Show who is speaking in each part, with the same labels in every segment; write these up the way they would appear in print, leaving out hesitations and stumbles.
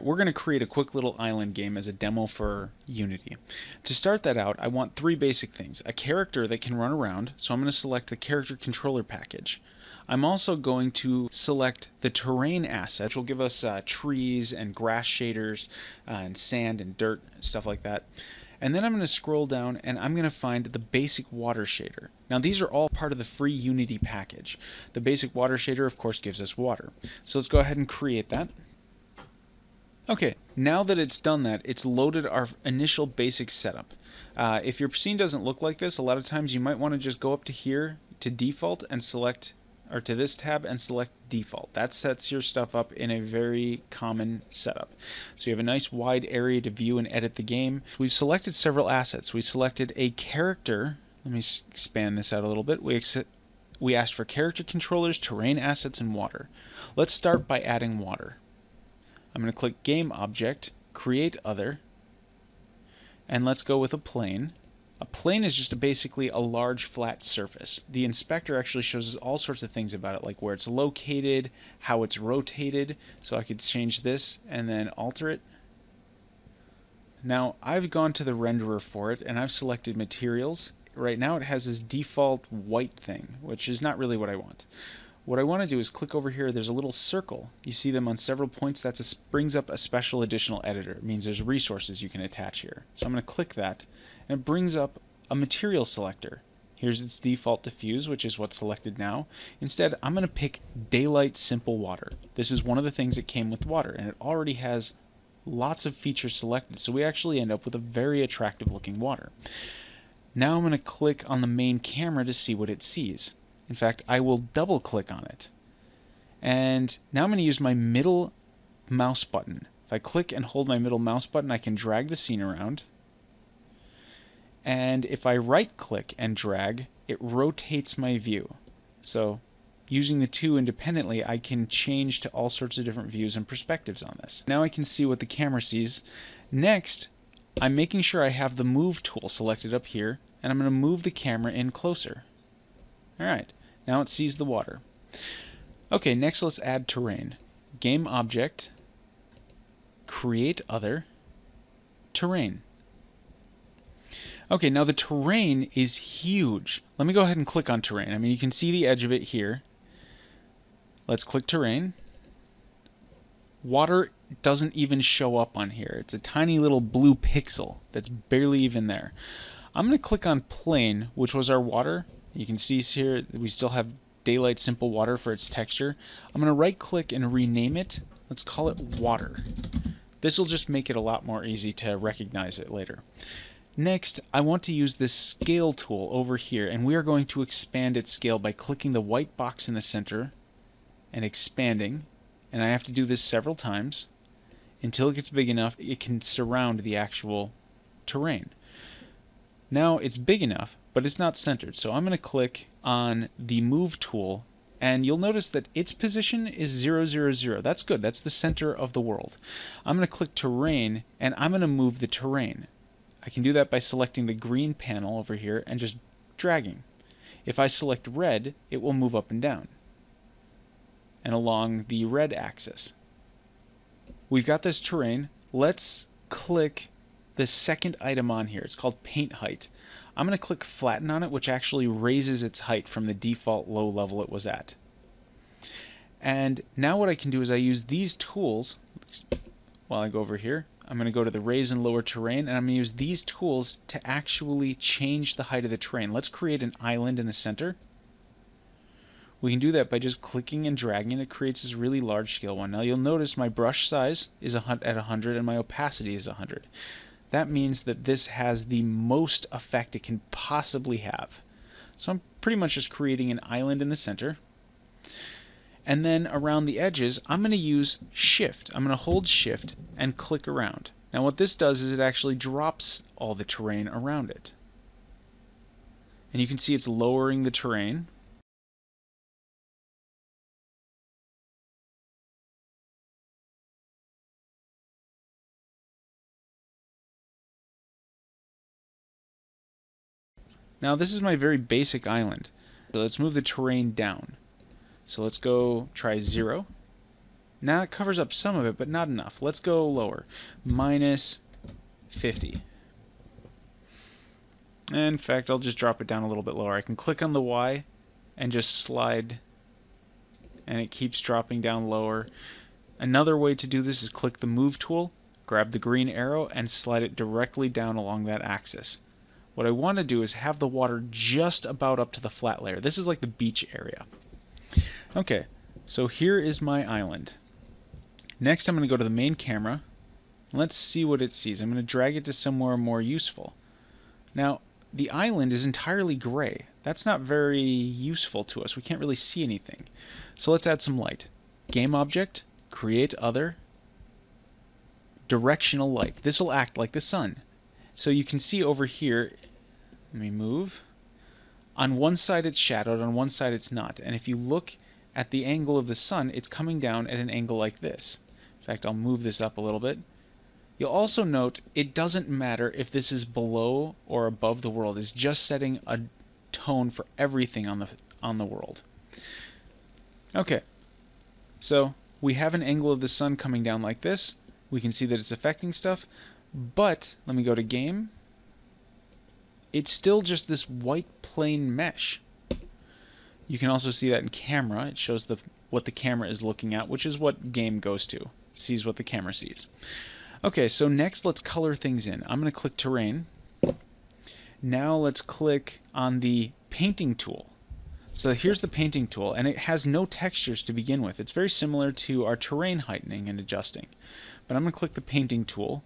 Speaker 1: we're going to create a quick little island game as a demo for Unity. To start that out, I want three basic things. A character that can run around, so I'm going to select the character controller package. I'm also going to select the terrain asset, which will give us trees and grass shaders and sand and dirt and stuff like that. And then I'm going to scroll down and I'm going to find the basic water shader. Now these are all part of the free Unity package. The basic water shader of course gives us water. So let's go ahead and create that. Okay, now that it's done that, it's loaded our initial basic setup. If your scene doesn't look like this, a lot of times you might want to just go up to here to default and select, or to this tab and select default. That sets your stuff up in a very common setup. So you have a nice wide area to view and edit the game. We've selected several assets. We selected a character. Let me expand this out a little bit. We asked for character controllers, terrain assets, and water. Let's start by adding water. I'm going to click Game Object, Create Other, and let's go with a plane. A plane is just basically a large flat surface. The inspector actually shows us all sorts of things about it, like where it's located, how it's rotated. So I could change this and then alter it. Now I've gone to the renderer for it and I've selected materials. Right now it has this default white thing, which is not really what I want. What I want to do is click over here. There's a little circle. You see them on several points. That brings up a special additional editor. It means there's resources you can attach here. So I'm going to click that, and it brings up a material selector. Here's its default diffuse, which is what's selected now. Instead, I'm going to pick Daylight Simple Water. This is one of the things that came with water, and it already has lots of features selected, so we actually end up with a very attractive looking water. Now I'm going to click on the main camera to see what it sees. In fact, I will double click on it. And now I'm going to use my middle mouse button. If I click and hold my middle mouse button, I can drag the scene around. And if I right click and drag, it rotates my view. So using the two independently, I can change to all sorts of different views and perspectives on this. Now I can see what the camera sees. Next, I'm making sure I have the move tool selected up here, and I'm going to move the camera in closer. Alright. Now it sees the water. Okay, next let's add terrain. Game Object, Create Other, Terrain. Okay, now the terrain is huge. Let me go ahead and click on terrain. I mean, you can see the edge of it here. Let's click terrain. Water doesn't even show up on here. It's a tiny little blue pixel that's barely even there. I'm going to click on plane, which was our water. You can see here we still have Daylight Simple Water for its texture. I'm going to right click and rename it. Let's call it water. This will just make it a lot more easy to recognize it later. Next, I want to use this scale tool over here, and we are going to expand its scale by clicking the white box in the center and expanding. And I have to do this several times until it gets big enough it can surround the actual terrain. Now it's big enough, but it's not centered. So I'm going to click on the move tool, and you'll notice that its position is 0, 0, 0. That's good. That's the center of the world. I'm going to click terrain, and I'm going to move the terrain. I can do that by selecting the green panel over here and just dragging. If I select red, it will move up and down and along the red axis. We've got this terrain. Let's click the second item on here. It's called paint height. I'm going to click flatten on it, which actually raises its height from the default low level it was at. And now what I can do is I use these tools. While I go over here, I'm going to go to the raise and lower terrain, and I'm going to use these tools to actually change the height of the terrain. Let's create an island in the center. We can do that by just clicking and dragging, and it creates this really large scale one. Now you'll notice my brush size is at 100 and my opacity is 100. That means that this has the most effect it can possibly have. So I'm pretty much just creating an island in the center. And then around the edges, I'm going to use Shift. I'm going to hold Shift and click around. Now what this does is it actually drops all the terrain around it. And you can see it's lowering the terrain. Now this is my very basic island. So let's move the terrain down. So let's go try 0. Now it covers up some of it, but not enough. Let's go lower. Minus 50. And in fact, I'll just drop it down a little bit lower. I can click on the Y and just slide, and it keeps dropping down lower. Another way to do this is click the Move tool, grab the green arrow, and slide it directly down along that axis. What I want to do is have the water just about up to the flat layer. This is like the beach area. Okay, so here is my island. Next, I'm going to go to the main camera. Let's see what it sees. I'm going to drag it to somewhere more useful. Now, the island is entirely gray. That's not very useful to us. We can't really see anything. So let's add some light. Game object, create other, directional light. This will act like the sun. So you can see over here, let me move. On one side it's shadowed, on one side it's not. And if you look at the angle of the sun, it's coming down at an angle like this. In fact, I'll move this up a little bit. You'll also note it doesn't matter if this is below or above the world. It's just setting a tone for everything on the world. Okay, so we have an angle of the sun coming down like this. We can see that it's affecting stuff, but let me go to game. It's still just this white plain mesh. You can also see that in camera. It shows what the camera is looking at, which is what game goes to. It sees what the camera sees. Okay, so next let's color things in. I'm going to click terrain. Now let's click on the painting tool. So here's the painting tool, and it has no textures to begin with. It's very similar to our terrain heightening and adjusting. But I'm going to click the painting tool,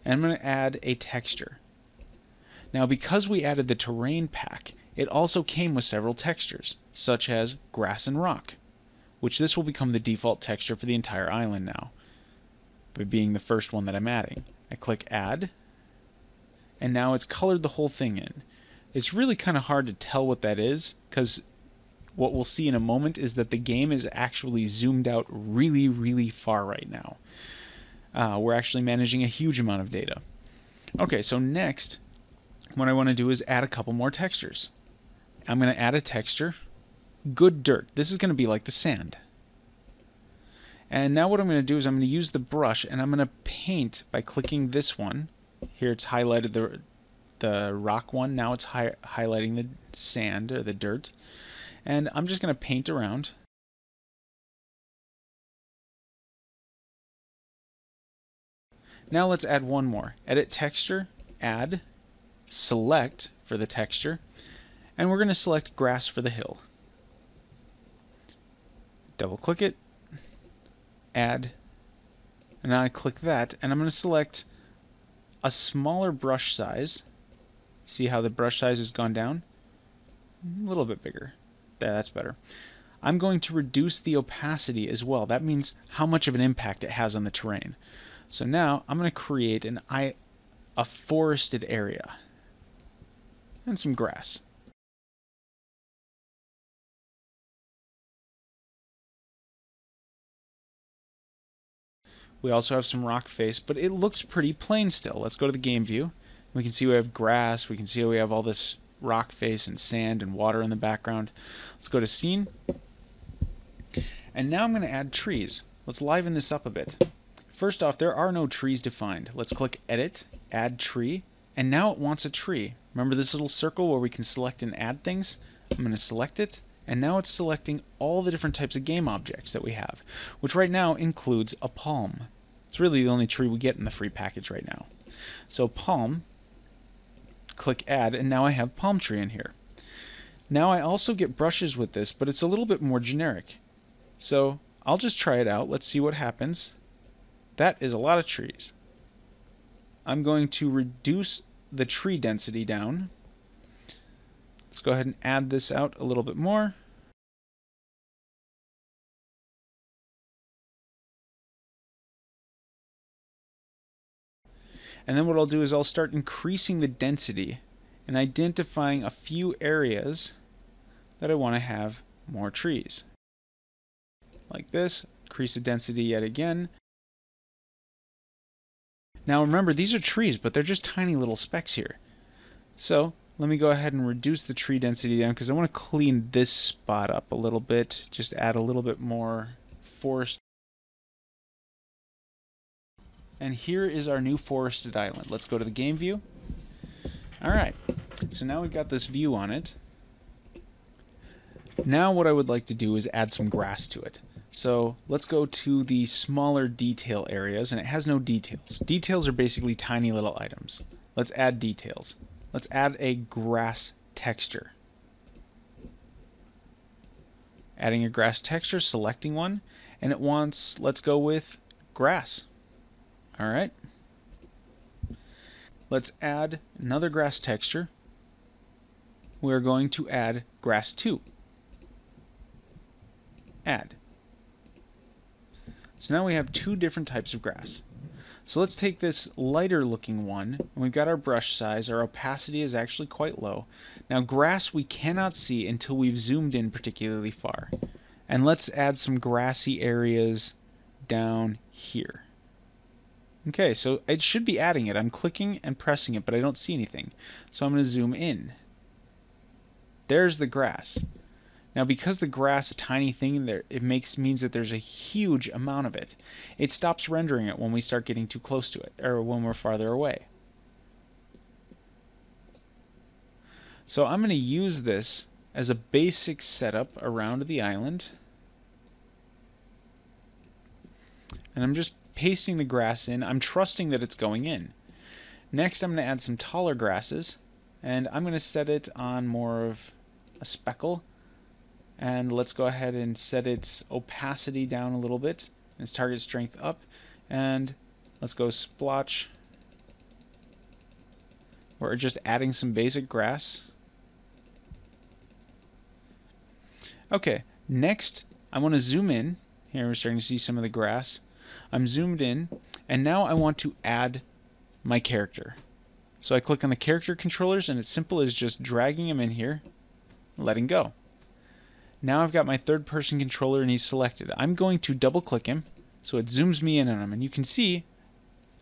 Speaker 1: and I'm going to add a texture. Now because we added the terrain pack, it also came with several textures, such as grass and rock, which this will become the default texture for the entire island now, by being the first one that I'm adding. I click add, and now it's colored the whole thing in. It's really kind of hard to tell what that is, because what we'll see in a moment is that the game is actually zoomed out really, really far right now. We're actually managing a huge amount of data. Okay, so next, what I want to do is add a couple more textures. I'm going to add a texture, good dirt. This is going to be like the sand. And now what I'm going to do is I'm going to use the brush, and I'm going to paint by clicking this one. Here it's highlighted the rock one. Now it's highlighting the sand or the dirt. And I'm just going to paint around. Now let's add one more. Edit texture, add, select for the texture, and we're going to select grass for the hill. Double click it, add, and now I click that, and I'm going to select a smaller brush size. See how the brush size has gone down? A little bit bigger. There, that's better. I'm going to reduce the opacity as well. That means how much of an impact it has on the terrain. So now I'm going to create a forested area and some grass. We also have some rock face, but it looks pretty plain still. Let's go to the game view. We can see we have grass. We can see we have all this rock face and sand and water in the background. Let's go to scene. And now I'm going to add trees. Let's liven this up a bit. First off, there are no trees defined. Let's click edit, add tree, and now it wants a tree. Remember this little circle where we can select and add things? I'm going to select it, and now it's selecting all the different types of game objects that we have, which right now includes a palm. It's really the only tree we get in the free package right now. So palm, click add, and now I have palm tree in here. Now I also get brushes with this, but it's a little bit more generic. So I'll just try it out. Let's see what happens. That is a lot of trees. I'm going to reduce the tree density down. Let's go ahead and add this out a little bit more. And then what I'll do is I'll start increasing the density and identifying a few areas that I want to have more trees. Like this, increase the density yet again. Now remember, these are trees, but they're just tiny little specks here. So let me go ahead and reduce the tree density down because I want to clean this spot up a little bit, just add a little bit more forest And here is our new forested island. Let's go to the game view. Alright, so now we've got this view on it. Now what I would like to do is add some grass to it. So let's go to the smaller detail areas, and it has no details. Details are basically tiny little items. Let's add details. Let's add a grass texture. Adding a grass texture, selecting one, and it wants, let's go with grass. Alright. Let's add another grass texture. We're going to add grass 2. Add. So now we have 2 different types of grass. So let's take this lighter looking one, and we've got our brush size. Our opacity is actually quite low. Now grass we cannot see until we've zoomed in particularly far. And let's add some grassy areas down here. Okay, so it should be adding it. I'm clicking and pressing it, but I don't see anything. So I'm going to zoom in. There's the grass. Now because the grass is a tiny thing there, it means that there's a huge amount of it. It stops rendering it when we start getting too close to it, or when we're farther away. So I'm going to use this as a basic setup around the island. And I'm just pasting the grass in. I'm trusting that it's going in. Next I'm going to add some taller grasses, and I'm going to set it on more of a speckle. And let's go ahead and set its opacity down a little bit, and its target strength up, and let's go splotch. We're just adding some basic grass. Okay, next I want to zoom in. Here we're starting to see some of the grass. I'm zoomed in, and now I want to add my character. So I click on the character controllers, and it's simple as just dragging him in here, letting go. Now I've got my third person controller and he's selected. I'm going to double click him so it zooms me in on him, and you can see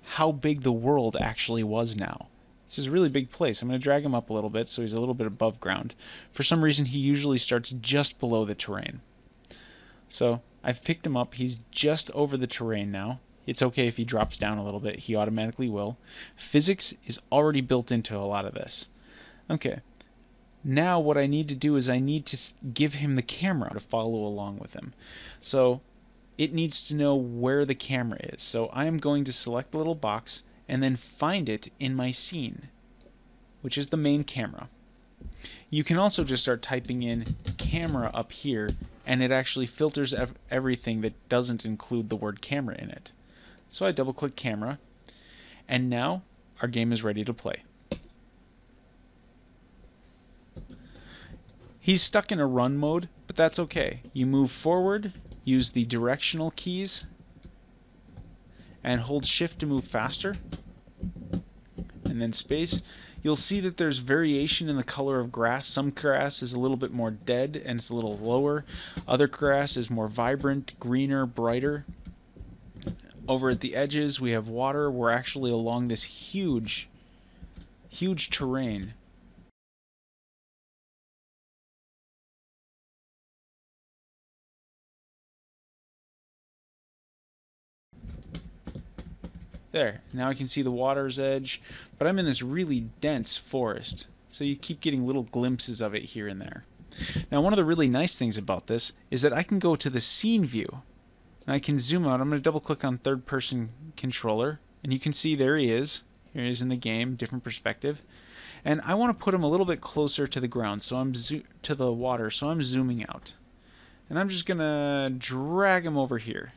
Speaker 1: how big the world actually was now. This is a really big place. I'm going to drag him up a little bit so he's a little bit above ground. For some reason he usually starts just below the terrain. So I've picked him up. He's just over the terrain now. It's okay if he drops down a little bit. He automatically will. Physics is already built into a lot of this. Okay. Now what I need to do is I need to give him the camera to follow along with him. So it needs to know where the camera is. So I am going to select the little box and then find it in my scene, which is the main camera. You can also just start typing in camera up here, and it actually filters everything that doesn't include the word camera in it. So I double click camera, and now our game is ready to play. He's stuck in a run mode, but that's okay. You move forward, use the directional keys, and hold shift to move faster, and then space. You'll see that there's variation in the color of grass. Some grass is a little bit more dead and it's a little lower. Other grass is more vibrant, greener, brighter. Over at the edges we have water. We're actually along this huge terrain. There, now I can see the water's edge, but I'm in this really dense forest, so you keep getting little glimpses of it here and there. Now one of the really nice things about this is that I can go to the scene view, and I can zoom out. I'm going to double click on third person controller, and you can see there he is. Here he is in the game, different perspective. And I want to put him a little bit closer to the ground, so I'm to the water, so I'm zooming out. And I'm just going to drag him over here.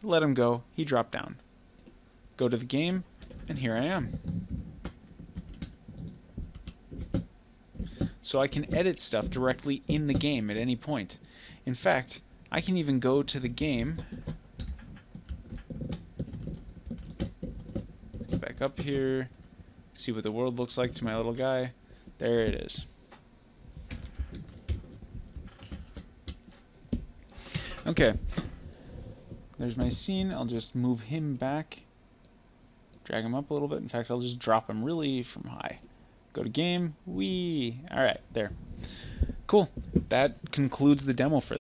Speaker 1: Let him go. He dropped down. Go to the game, and here I am. So I can edit stuff directly in the game at any point. In fact, I can even go to the game. Get back up here, see what the world looks like to my little guy. There it is. Okay, there's my scene. I'll just move him back. Drag him up a little bit. In fact, I'll just drop him really from high. Go to game. Whee! Alright, there. Cool. That concludes the demo for